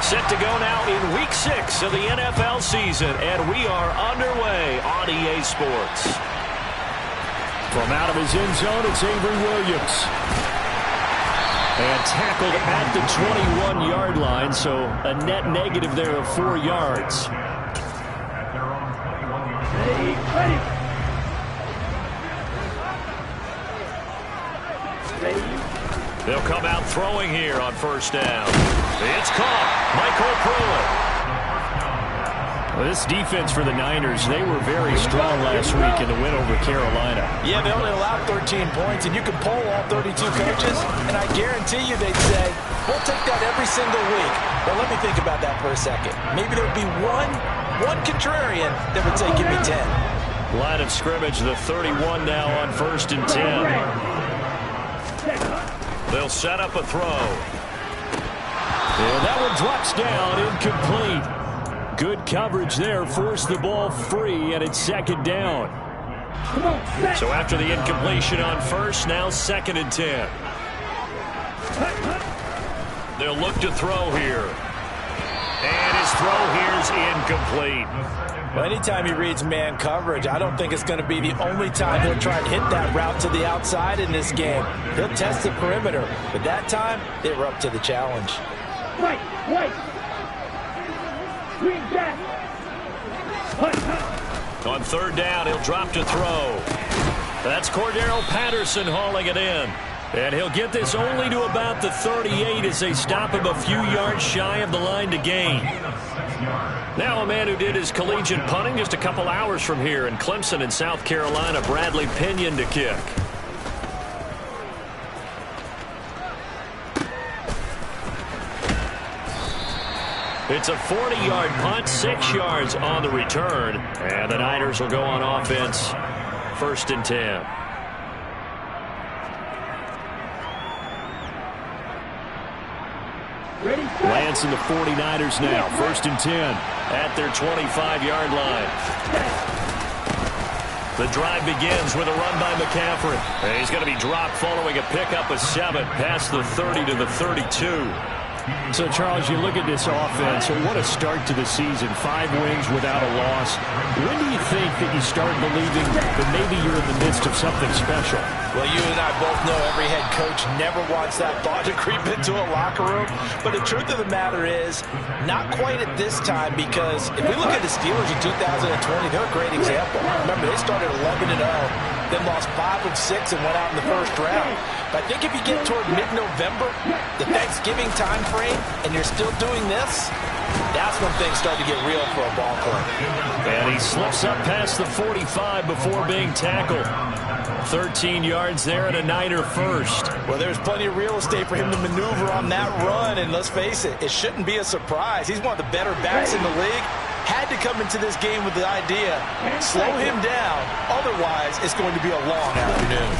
Set to go now in Week 6 of the NFL season, and we are underway on EA Sports. From out of his end zone, it's Avery Williams. And tackled at the 21-yard line, so a net negative there of 4 yards. They'll come out throwing here on first down. It's caught. Michael Pruitt. Well, this defense for the Niners, they were very strong last week in the win over Carolina. Yeah, they only allowed 13 points, and you can poll all 32 coaches, and I guarantee you they'd say, we'll take that every single week. But let me think about that for a second. Maybe there'd be one contrarian that would say, give me 10. Line of scrimmage, the 31 now on first and 10. They'll set up a throw. And that one drops down, incomplete. Good coverage there, forced the ball free, and it's second down. So after the incompletion on first, now second and 10. They'll look to throw here. And his throw here is incomplete. Well, anytime he reads man coverage, I don't think it's going to be the only time he'll try and hit that route to the outside in this game. He'll test the perimeter, but that time, they were up to the challenge. Right. On third down, he'll drop to throw. That's Cordero Patterson hauling it in. And he'll get this only to about the 38 as they stop him a few yards shy of the line to gain. Now a man who did his collegiate punting just a couple hours from here in Clemson in South Carolina, Bradley Pinion to kick. It's a 40-yard punt, 6 yards on the return. And the Niners will go on offense, first and 10. Lance and the 49ers now, first and 10. At their 25-yard line. The drive begins with a run by McCaffrey. And he's going to be dropped following a pickup of 7 past the 30 to the 32. So, Charles, you look at this offense, what a start to the season. 5 wins without a loss. When do you think that you start believing that maybe you're in the midst of something special? Well, you and I both know every head coach never wants that thought to creep into a locker room. But the truth of the matter is, not quite at this time, because if we look at the Steelers in 2020, they're a great example. Remember, they started 11-0, then lost 5 of 6 and went out in the first round. But I think if you get toward mid-November, the Thanksgiving time frame, and you're still doing this, that's when things start to get real for a ball club. And he slips up past the 45 before being tackled. 13 yards there and a Niner first. Well, there's plenty of real estate for him to maneuver on that run, and let's face it, it shouldn't be a surprise. He's one of the better backs in the league. Had to come into this game with the idea, slow him down, otherwise it's going to be a long afternoon.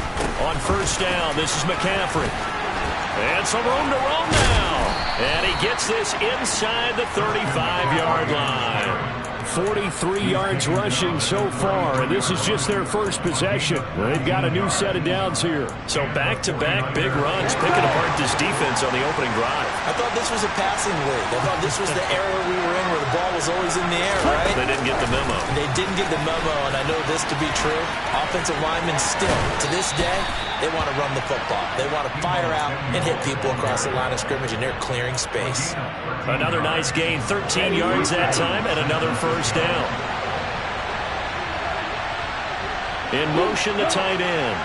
On first down, this is McCaffrey. And some room to roam now. And he gets this inside the 35-yard line. 43 yards rushing so far, and this is just their first possession. They've got a new set of downs here. So back-to-back big runs, picking apart this defense on the opening drive. I thought this was a passing league. I thought this was the era we were in where the ball was always in the air, right? They didn't get the memo. They didn't get the memo, and I know this to be true. Offensive linemen still, to this day, they want to run the football. They want to fire out and hit people across the line of scrimmage, and they're clearing space. Another nice gain, 13 yards that time, and another first down. In motion, the tight end.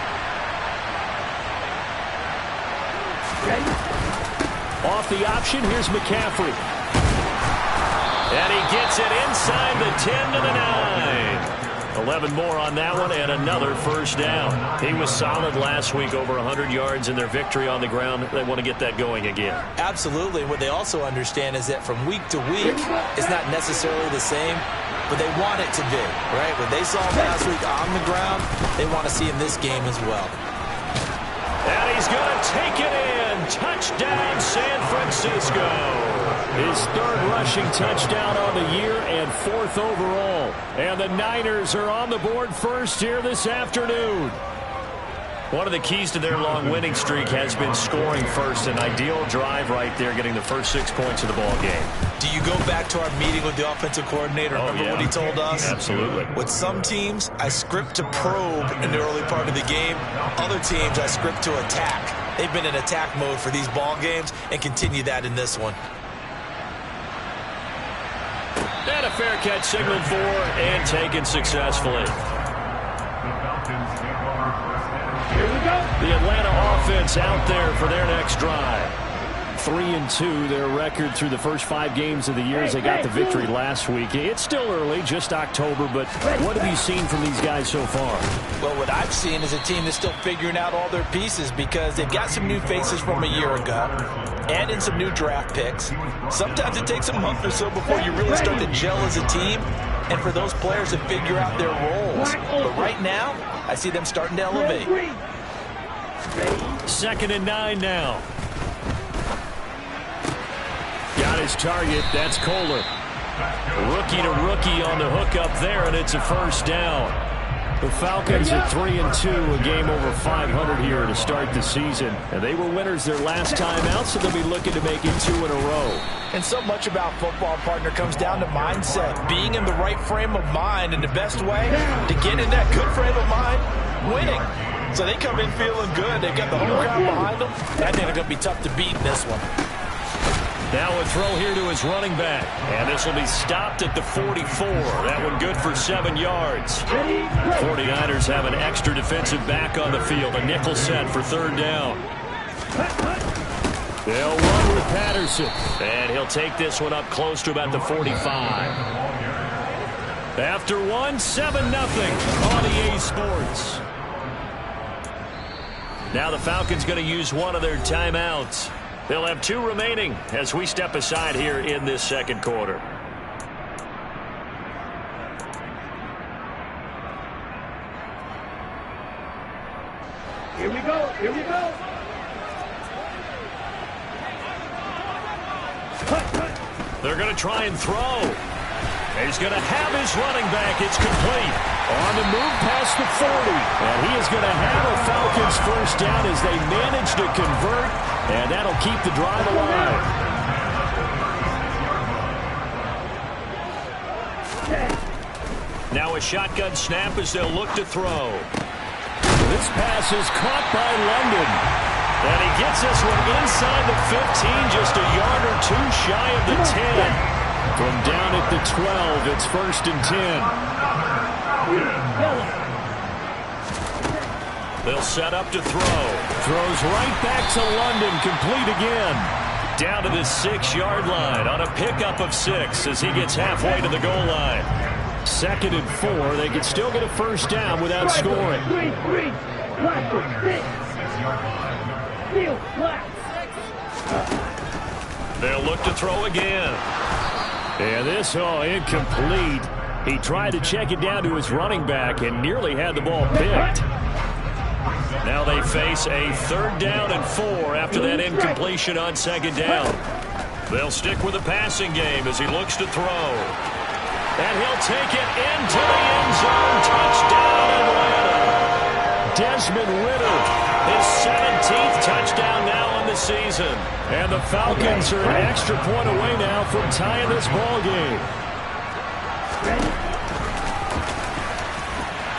Off the option, here's McCaffrey. And he gets it inside the 10 to the 9. 11 more on that one, and another first down. He was solid last week, over 100 yards in their victory on the ground. They want to get that going again. Absolutely. What they also understand is that from week to week, it's not necessarily the same, but they want it to be, right? What they saw last week on the ground, they want to see in this game as well. And he's going to take it in. Touchdown, San Francisco. His third rushing touchdown on the year and 4th overall. And the Niners are on the board first here this afternoon. One of the keys to their long winning streak has been scoring first. An ideal drive right there, getting the first 6 points of the ball game. Do you go back to our meeting with the offensive coordinator? Remember what he told us? Absolutely. With some teams, I script to probe in the early part of the game. Other teams, I script to attack. They've been in attack mode for these ball games and continue that in this one. And a fair catch signaled for and taken successfully. Here we go. The Atlanta offense out there for their next drive. 3-2, their record through the first 5 games of the year as they got the victory last week. It's still early, just October, but what have you seen from these guys so far? Well, what I've seen is a team that's still figuring out all their pieces because they've got some new faces from a year ago and in some new draft picks. Sometimes it takes a month or so before you really start to gel as a team and for those players to figure out their roles. But right now, I see them starting to elevate. 2nd and 9 now. Got his target. That's Kohler. Rookie to rookie on the hook up there, and it's a first down. The Falcons at 3-2, a game over 500 here to start the season. And they were winners their last time out, so they'll be looking to make it 2 in a row. And so much about football, partner, comes down to mindset. Being in the right frame of mind, and the best way to get in that good frame of mind, winning. So they come in feeling good. They've got the home crowd behind them. I think they're going to be tough to beat in this one. Now a throw here to his running back. And this will be stopped at the 44. That one good for 7 yards. 49ers have an extra defensive back on the field. A nickel set for 3rd down. They'll run with Patterson. And he'll take this one up close to about the 45. After one, 7-0 on EA Sports. Now the Falcons going to use one of their timeouts. They'll have 2 remaining as we step aside here in this second quarter. Here we go. Here we go. They're going to try and throw. He's going to have his running back. It's complete. On the move past the 40. And he is going to have a Falcons first down as they manage to convert. And that'll keep the drive alive. Now a shotgun snap as they'll look to throw. This pass is caught by London. And he gets this one inside the 15, just a yard or 2 shy of the 10. From down at the 12, it's 1st and 10. They'll set up to throw. Throws right back to London, complete again. Down to the 6-yard line on a pickup of 6 as he gets halfway to the goal line. 2nd and 4, they can still get a first down without scoring. They'll look to throw again. And this, incomplete. He tried to check it down to his running back and nearly had the ball picked. Now they face a 3rd down and 4 after that incompletion on 2nd down. They'll stick with the passing game as he looks to throw. And he'll take it into the end zone. Touchdown, Atlanta. Desmond Ridder, his 17th touchdown now on the season. And the Falcons are an extra point away now from tying this ball game.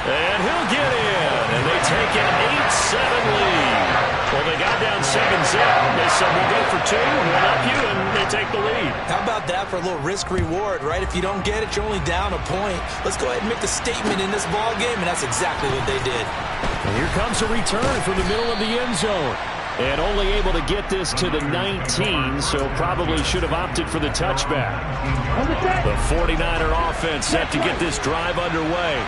And he'll get in. And they take an 8-7 lead. Well, they got down 7-zip. They said, we'll go for 2, we'll help you, and they take the lead. How about that for a little risk-reward, right? If you don't get it, you're only down a point. Let's go ahead and make the statement in this ball game, and that's exactly what they did. And here comes a return from the middle of the end zone. And only able to get this to the 19, so probably should have opted for the touchback. The 49er offense set to get this drive underway.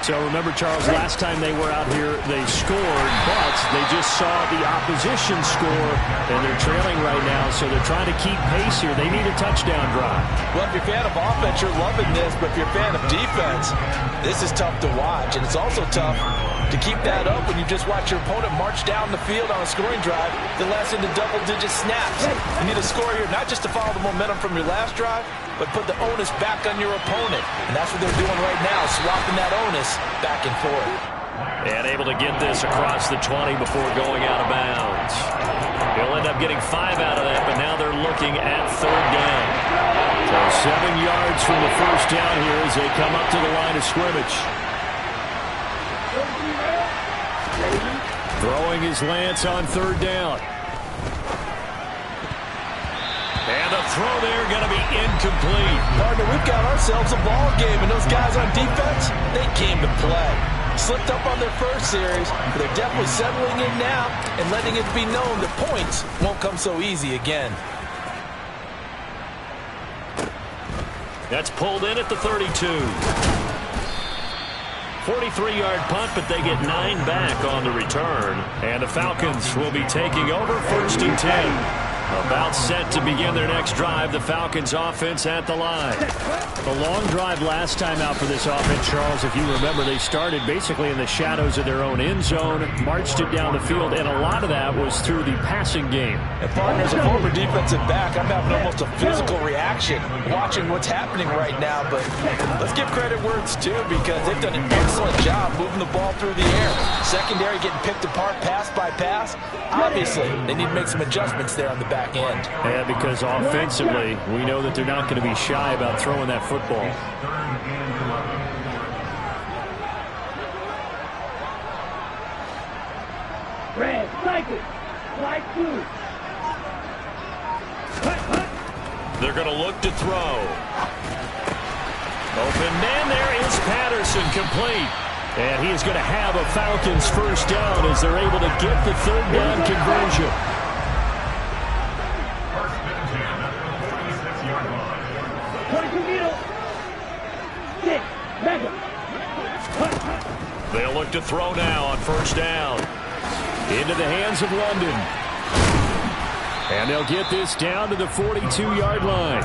So remember, Charles, last time they were out here, they scored, but they just saw the opposition score, and they're trailing right now, so they're trying to keep pace here. They need a touchdown drive. Well, if you're a fan of offense, you're loving this, but if you're a fan of defense, this is tough to watch, and it's also tough to keep that up when you just watch your opponent march down the field on a scoring drive that lasts into double-digit snaps. You need a score here, not just to follow the momentum from your last drive, but put the onus back on your opponent. And that's what they're doing right now, swapping that onus back and forth. And able to get this across the 20 before going out of bounds. He'll end up getting 5 out of that, but now they're looking at 3rd down. So 7 yards from the first down here as they come up to the line of scrimmage. Throwing his Lance on 3rd down. And the throw there going to be incomplete. Partner, we've got ourselves a ball game, and those guys on defense, they came to play. Slipped up on their first series, but they're definitely settling in now and letting it be known that points won't come so easy again. That's pulled in at the 32. 43-yard punt, but they get 9 back on the return. And the Falcons will be taking over 1st and 10. About set to begin their next drive. The Falcons offense at the line. The long drive last time out for this offense, Charles, if you remember, they started basically in the shadows of their own end zone, marched it down the field, and a lot of that was through the passing game. And partner, as a former defensive back, I'm having almost a physical reaction watching what's happening right now. But let's give credit where it's due, because they've done an excellent job moving the ball through the air. Secondary getting picked apart pass by pass. Obviously, they need to make some adjustments there on the back end. Yeah, because offensively, we know that they're not going to be shy about throwing that football. Red, cycle, slide 2. They're going to look to throw. Open man, there is Patterson, complete. And he is going to have a Falcons 1st down as they're able to get the 3rd down conversion. They'll look to throw now on 1st down. Into the hands of London. And they'll get this down to the 42-yard line.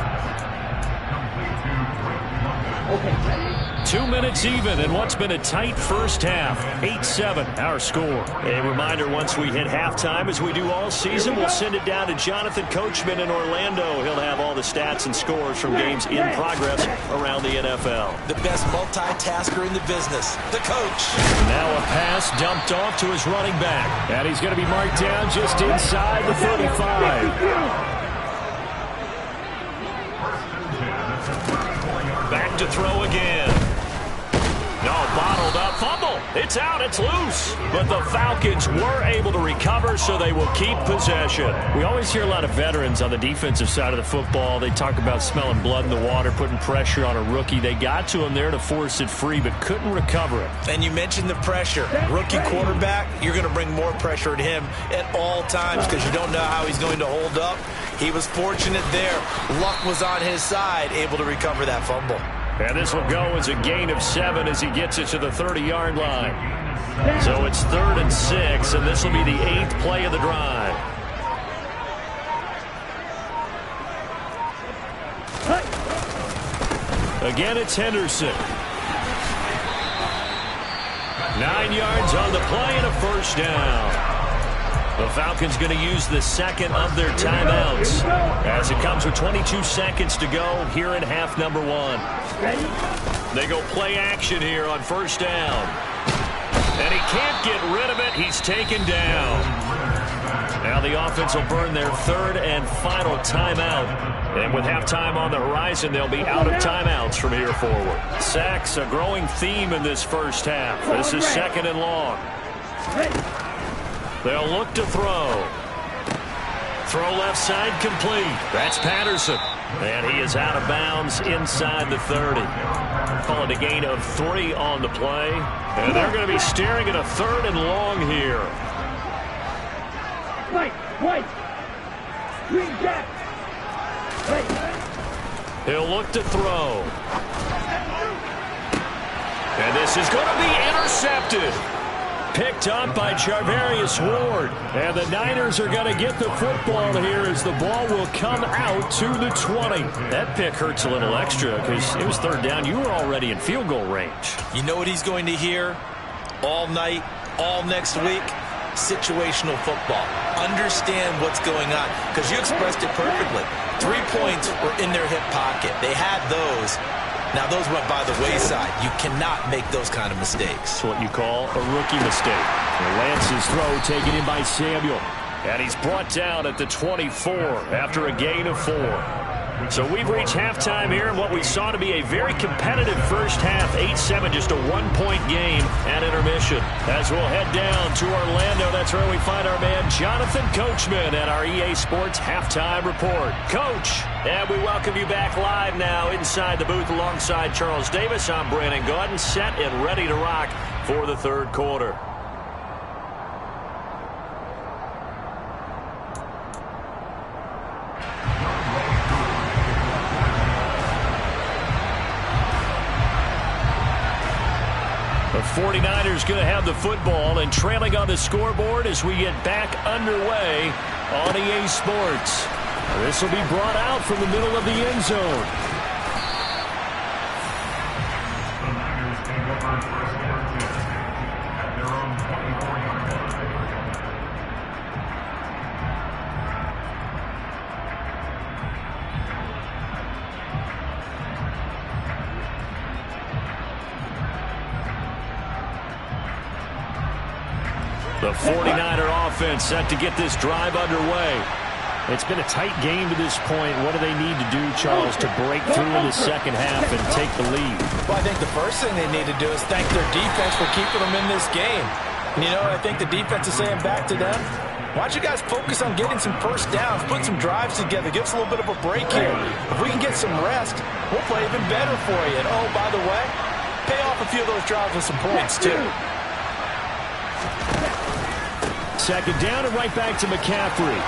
2 minutes even in what's been a tight first half. 8-7, our score. A reminder, once we hit halftime, as we do all season, we'll send it down to Jonathan Coachman in Orlando. He'll have all the stats and scores from games in progress around the NFL. The best multitasker in the business, the coach. Now a pass dumped off to his running back. And he's going to be marked down just inside the 35. Back to throw again. No, bottled up. Fumble. It's out. It's loose. But the Falcons were able to recover, so they will keep possession. We always hear a lot of veterans on the defensive side of the football. They talk about smelling blood in the water, putting pressure on a rookie. They got to him there to force it free, but couldn't recover it. And you mentioned the pressure. Rookie quarterback, you're going to bring more pressure at him at all times because you don't know how he's going to hold up. He was fortunate there. Luck was on his side, able to recover that fumble. And this will go as a gain of 7 as he gets it to the 30-yard line. So it's 3rd and 6, and this will be the 8th play of the drive. Again, it's Henderson. 9 yards on the play and a 1st down. The Falcons going to use the 2nd of their timeouts as it comes with 22 seconds to go here in half number 1. They go play action here on 1st down. And he can't get rid of it. He's taken down. Now the offense will burn their 3rd and final timeout. And with halftime on the horizon, they'll be out of timeouts from here forward. Sacks, a growing theme in this first half. This is 2nd and long. They'll look to throw. Throw left side complete. That's Patterson. And he is out of bounds inside the 30. Call it a gain of 3 on the play. And they're going to be staring at a 3rd and long here. White. Green jack. He'll look to throw. And this is going to be intercepted. Picked up by Charvarius Ward. And the Niners are going to get the football here as the ball will come out to the 20. That pick hurts a little extra because it was 3rd down. You were already in field goal range. You know what he's going to hear all night, all next week? Situational football. Understand what's going on, because you expressed it perfectly. 3 points were in their hip pocket. They had those. Now, those went by the wayside. You cannot make those kind of mistakes. It's what you call a rookie mistake. Lance's throw taken in by Samuel. And he's brought down at the 24 after a gain of 4. So we've reached halftime here in what we saw to be a very competitive first half. 8-7, just a one-point game at intermission. As we'll head down to Orlando, that's where we find our man Jonathan Coachman at our EA Sports Halftime Report. Coach, and we welcome you back live now inside the booth alongside Charles Davis. I'm Brandon Gaudin, set and ready to rock for the third quarter. The 49ers going to have the football and trailing on the scoreboard as we get back underway on EA Sports. This will be brought out from the middle of the end zone. The 49er offense set to get this drive underway. It's been a tight game to this point. What do they need to do, Charles, to break through in the second half and take the lead? Well, I think the first thing they need to do is thank their defense for keeping them in this game. And, you know, I think the defense is saying back to them, why don't you guys focus on getting some first downs, put some drives together, give us a little bit of a break here. If we can get some rest, we'll play even better for you. And, oh, by the way, pay off a few of those drives with some points, too. Second down and right back to McCaffrey.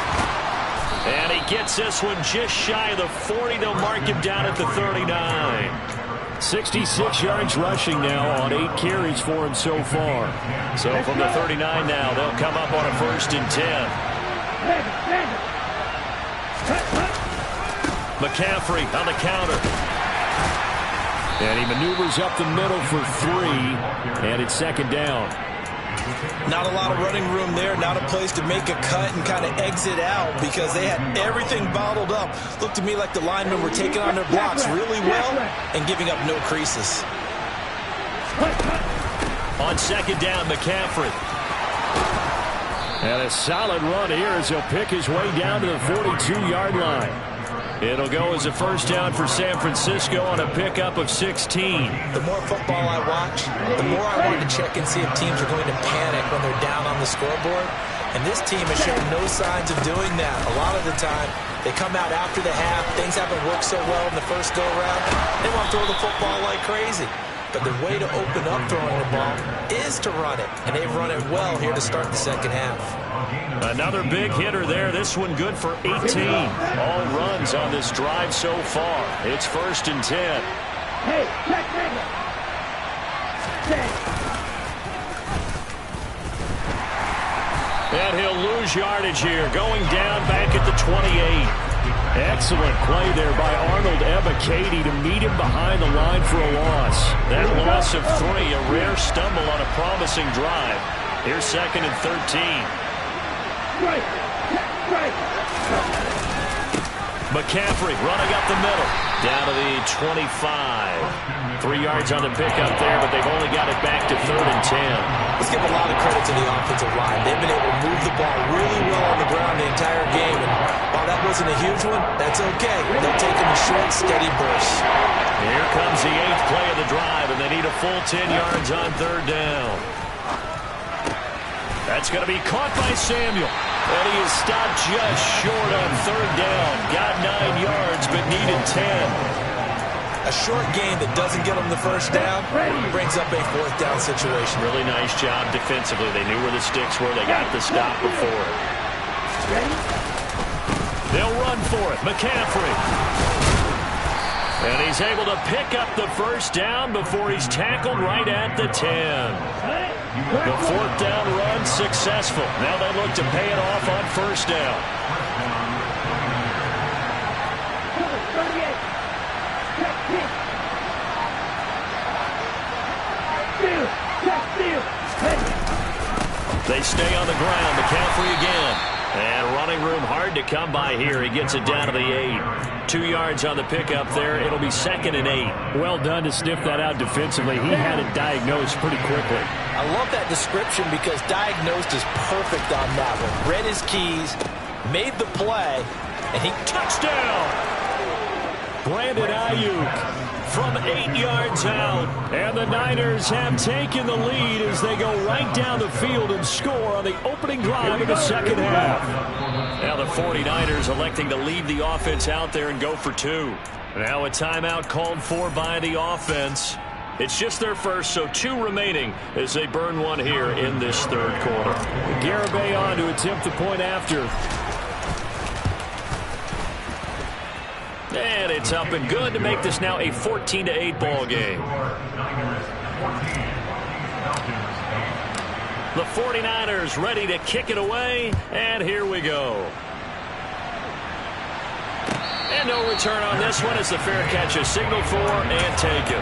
And he gets this one just shy of the 40. They'll mark him down at the 39. 66 yards rushing now on 8 carries for him so far. So from the 39 now, they'll come up on a 1st and 10. McCaffrey on the counter. And he maneuvers up the middle for 3. And it's second down. Not a lot of running room there, not a place to make a cut and kind of exit out because they had everything bottled up. Looked to me like the linemen were taking on their blocks really well and giving up no creases. On second down, McCaffrey. And a solid run here as he'll pick his way down to the 42-yard line. It'll go as a first down for San Francisco on a pickup of 16. The more football I watch, the more I want to check and see if teams are going to panic when they're down on the scoreboard. And this team has shown no signs of doing that. A lot of the time, they come out after the half. Things haven't worked so well in the first go-around. They want to throw the football like crazy. But the way to open up throwing the ball is to run it. And they've run it well here to start the second half. Another big hitter there. This one good for 18. All runs on this drive so far. It's 1st and 10. Hey, check And he'll lose yardage here. Going down back at the 28. Excellent play there by Arnold Ebiketie to meet him behind the line for a loss. That loss of 3, a rare stumble on a promising drive. Here's 2nd and 13. McCaffrey running up the middle. Down to the 25. 3 yards on the pickup there, but they've only got it back to 3rd and 10. Let's give a lot of credit to the offensive line. They've been able to move the ball really well on the ground the entire game. And while that wasn't a huge one, that's okay. They'll take them in short, steady bursts. Here comes the 8th play of the drive, and they need a full 10 yards on 3rd down. That's going to be caught by Samuel. And he is stopped just short on 3rd down. Got 9 yards, but needed 10. A short game that doesn't get them the first down brings up a 4th down situation. Really nice job defensively. They knew where the sticks were. They got the stop before it. They'll run for it. McCaffrey. And he's able to pick up the first down before he's tackled right at the 10. The 4th down run successful. Now they look to pay it off on 1st down. They stay on the ground. McCaffrey again. And running room hard to come by here. He gets it down to the 8. 2 yards on the pickup there. It'll be 2nd and 8. Well done to sniff that out defensively. He had it diagnosed pretty quickly. I love that description because diagnosed is perfect on that one. Read his keys, made the play, and he touchdown. Brandon Ayuk from 8 yards out. And the Niners have taken the lead as they go right down the field and score on the opening drive of the second half. Now the 49ers electing to leave the offense out there and go for 2. Now a timeout called for by the offense. It's just their first, so 2 remaining as they burn one here in this third quarter. Garibay on to attempt the point after. And it's up and good to make this now a 14-8 ball game. The 49ers ready to kick it away, and here we go. And no return on this one as the fair catch is signaled for and taken.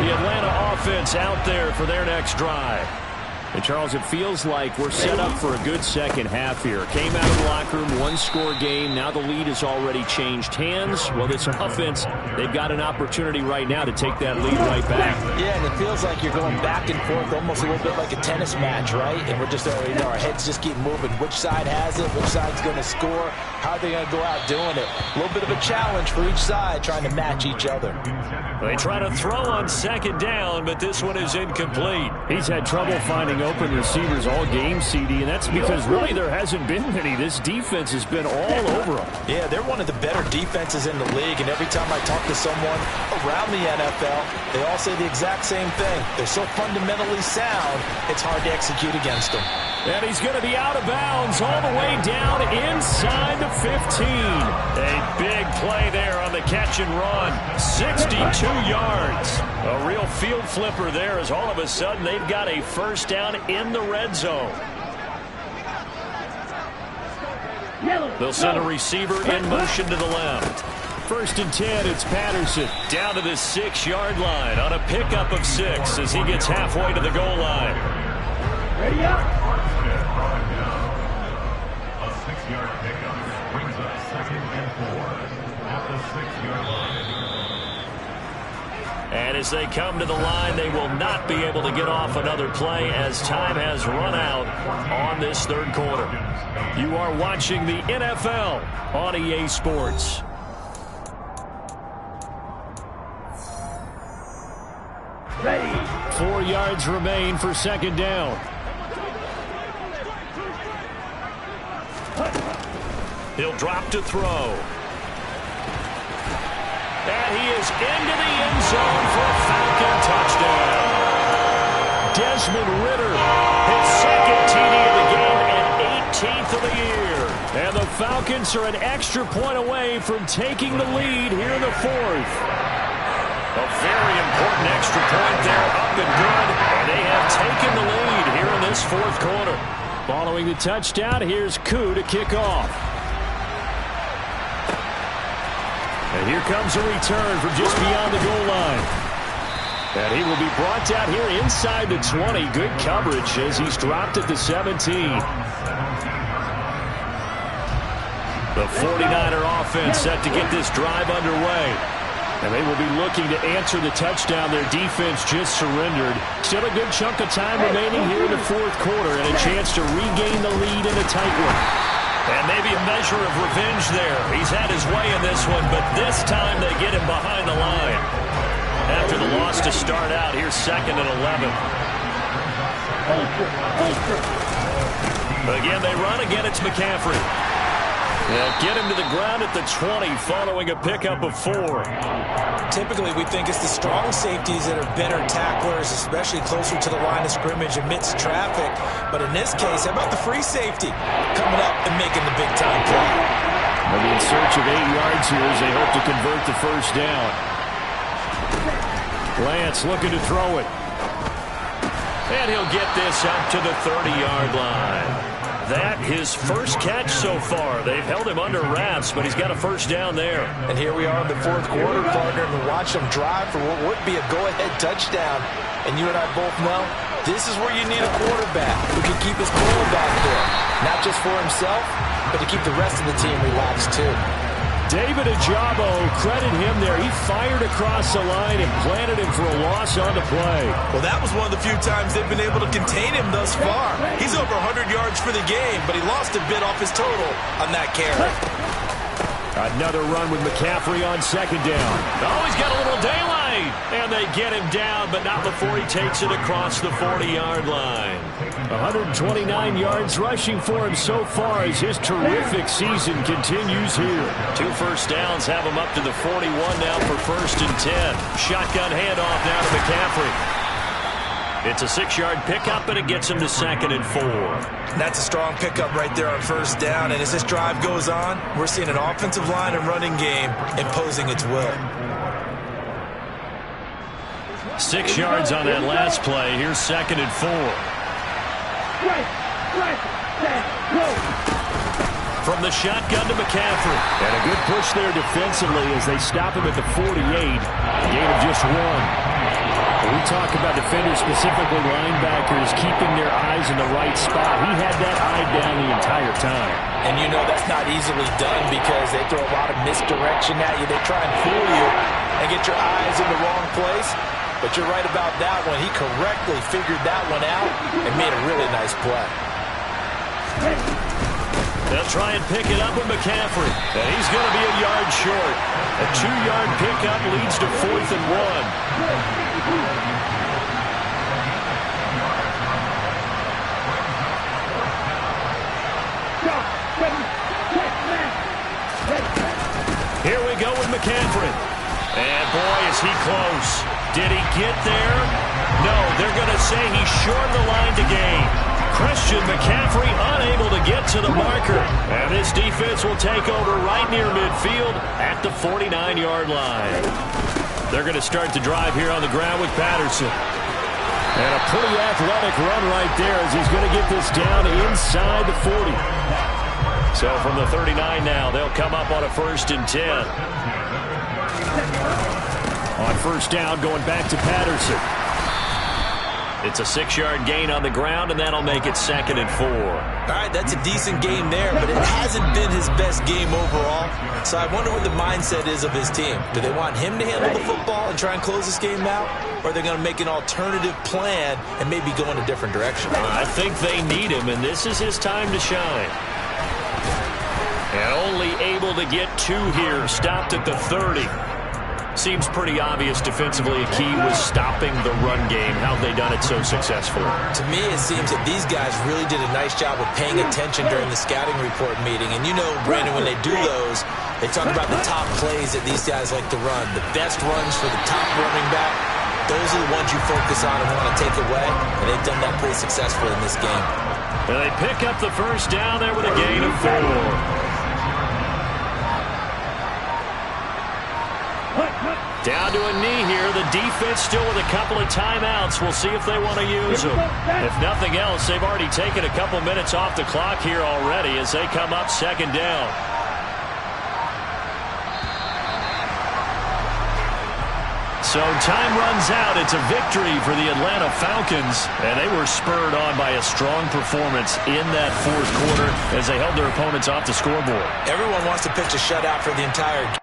The Atlanta offense out there for their next drive. And, Charles, it feels like we're set up for a good second half here. Came out of the locker room, one-score game. Now the lead has already changed hands. Well, this offense, they've got an opportunity right now to take that lead right back. Yeah, and it feels like you're going back and forth almost a little bit like a tennis match, right? And we're just, our heads just keep moving. Which side has it? Which side's going to score? How are they going to go out doing it? A little bit of a challenge for each side trying to match each other. They try to throw on second down, but this one is incomplete. He's had trouble finding open receivers all game, CD, and that's because really there hasn't been many. This defense has been all over them. Yeah, they're one of the better defenses in the league, and every time I talk to someone around the NFL, they all say the exact same thing. They're so fundamentally sound, it's hard to execute against them. And he's going to be out of bounds all the way down inside the 15. A big play there on the catch and run. 62 yards. A real field flipper there as all of a sudden they've got a first down in the red zone. They'll send a receiver in motion to the left. 1st and 10, it's Patterson. Down to the 6-yard line on a pickup of 6 as he gets halfway to the goal line. Ready up. A 6-yard pickup brings up 2nd and 4 at the 6-yard line. And as they come to the line, they will not be able to get off another play as time has run out on this third quarter. You are watching the NFL on EA Sports. Ready. 4 yards remain for second down. He'll drop to throw. And he is into the end zone for a Falcon touchdown. Desmond Ridder, his 2nd TD of the game and 18th of the year. And the Falcons are an extra point away from taking the lead here in the 4th. A very important extra point there, up and good. And they have taken the lead here in this 4th quarter. Following the touchdown, here's Koo to kick off. And here comes a return from just beyond the goal line. And he will be brought down here inside the 20. Good coverage as he's dropped at the 17. The 49er offense set to get this drive underway. And they will be looking to answer the touchdown their defense just surrendered. Still a good chunk of time remaining here in the 4th quarter and a chance to regain the lead in a tight one. And maybe a measure of revenge there. He's had his way in this one, but this time they get him behind the line. After the loss to start out, here's 2nd and 11. Again, they run. Again, it's McCaffrey. They'll get him to the ground at the 20 following a pickup of 4. Typically, we think it's the strong safeties that are better tacklers, especially closer to the line of scrimmage amidst traffic. But in this case, how about the free safety coming up and making the big-time play? They'll be in search of 8 yards here as they hope to convert the first down. Lance looking to throw it. And he'll get this up to the 30-yard line. that his first catch so far. They've held him under wraps, but he's got a first down there. And here we are in the fourth quarter, partner, and watch him drive for what would be a go-ahead touchdown. And you and I both know this is where you need a quarterback who can keep his cool back there. Not just for himself, but to keep the rest of the team relaxed too. David Ajabo, credit him there. He fired across the line and planted him for a loss on the play. Well, that was one of the few times they've been able to contain him thus far. He's over 100 yards for the game, but he lost a bit off his total on that carry. Another run with McCaffrey on second down. Oh, he's got a little daylight. And they get him down, but not before he takes it across the 40-yard line. 129 yards rushing for him so far as his terrific season continues here. 2 first downs have him up to the 41 now for 1st and 10. Shotgun handoff now to McCaffrey. It's a 6-yard pickup, and it gets him to 2nd and 4. That's a strong pickup right there on first down, and as this drive goes on, we're seeing an offensive line and running game imposing its will. 6 yards on that last play. Here's 2nd and 4. From the shotgun to McCaffrey. And a good push there defensively as they stop him at the 48. A gain of just 1. We talk about defenders, specifically linebackers, keeping their eyes in the right spot. He had that eye down the entire time. And you know that's not easily done because they throw a lot of misdirection at you. They try and fool you and get your eyes in the wrong place. But you're right about that one. He correctly figured that one out and made a really nice play. They'll try and pick it up with McCaffrey. And he's going to be a yard short. A 2-yard pickup leads to 4th and 1. Here we go with McCaffrey. And boy, is he close. Did he get there? No, they're going to say he shortened the line to gain. Christian McCaffrey unable to get to the marker. And this defense will take over right near midfield at the 49-yard line. They're going to start the drive here on the ground with Patterson. And a pretty athletic run right there as he's going to get this down inside the 40. So from the 39 now, they'll come up on a 1st and 10. On first down, going back to Patterson. It's a 6-yard gain on the ground, and that'll make it 2nd and 4. All right, that's a decent game there, but it hasn't been his best game overall. So I wonder what the mindset is of his team. Do they want him to handle the football and try and close this game out? Or are they going to make an alternative plan and maybe go in a different direction? I think they need him, and this is his time to shine. And only able to get 2 here, stopped at the 30. Seems pretty obvious defensively a key was stopping the run game. How have they done it so successfully? To me, it seems that these guys really did a nice job of paying attention during the scouting report meeting. And you know, Brandon, when they do those, they talk about the top plays that these guys like to run. The best runs for the top running back, those are the ones you focus on and want to take away. And they've done that pretty successfully in this game. And they pick up the first down there with a gain of 4. Down to a knee here. The defense still with a couple of timeouts. We'll see if they want to use them. If nothing else, they've already taken a couple minutes off the clock here already as they come up 2nd down. So time runs out. It's a victory for the Atlanta Falcons, and they were spurred on by a strong performance in that 4th quarter as they held their opponents off the scoreboard. Everyone wants to pitch a shutout for the entire game.